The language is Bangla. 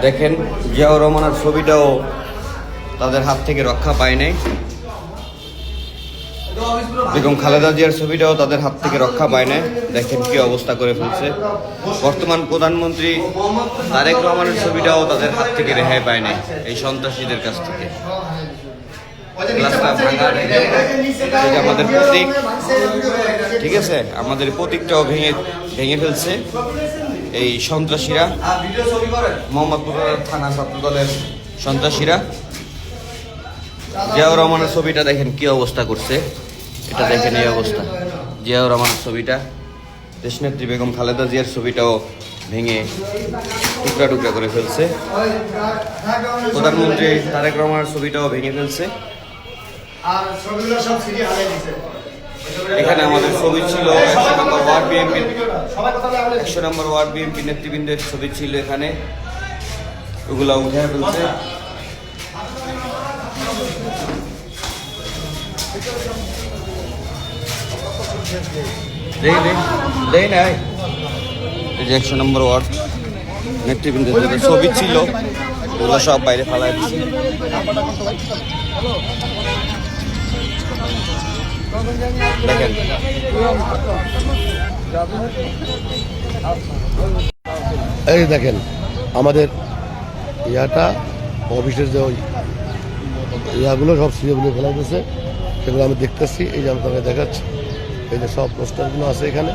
দেখেন জিয়াউর রহমানের ছবিটাও তাদের হাত থেকে রক্ষা পায় নাই। বেগম খালেদা জিয়ার ছবিটাও তাদের হাত থেকে রক্ষা পায় নাই। দেখেন কি অবস্থা করে ফেলছে। বর্তমান প্রধানমন্ত্রী তারেক রহমানের ছবিটাও তাদের হাত থেকে রেহাই পায় নাই এই সন্ত্রাসীদের কাছ থেকে। গ্লাসটা ভাঙা, আমাদের প্রতীক, ঠিক আছে, আমাদের প্রতীকটাও ভেঙে ফেলছে এই সন্ত্রাসীরা, মোহাম্মদপুর থানা ছাত্র দলের সন্ত্রাসীরা। জিয়াউর রহমানের ছবিটা দেখেন কি অবস্থা করছে, এটা দেখেন এই অবস্থা। জিয়াউর রহমানের ছবিটা, দেশনেত্রী বেগম খালেদা জিয়ার ছবিটাও ভেঙে টুকরা টুকরা করে ফেলছে। প্রধানমন্ত্রী তারেক রহমানের ছবিটাও ভেঙে ফেলছে। এখানে আমাদের ছবি ছিল 100 নম্বর ওয়ার্ড বিএনপির 100 নম্বর ওয়ার্ড বিএনপি নেতৃবৃন্দের ছবি ছিল এখানে, ওগুলা উঠে ফেলছে। এই যে 100 নম্বর ওয়ার্ড নেতৃবৃন্দের ছবি ছিল, ওগুলো সব বাইরে ফেলা দিচ্ছে। দেখেন এই দেখেন আমাদের ইয়াটা অফিসের যে ওই ইয়াগুলো সব সিএগুলো ফেলা গেছে, সেগুলো আমি দেখতেছি। এই যে আমি তোমাকে দেখাচ্ছি, এই যে সব পোস্টারগুলো আছে এখানে।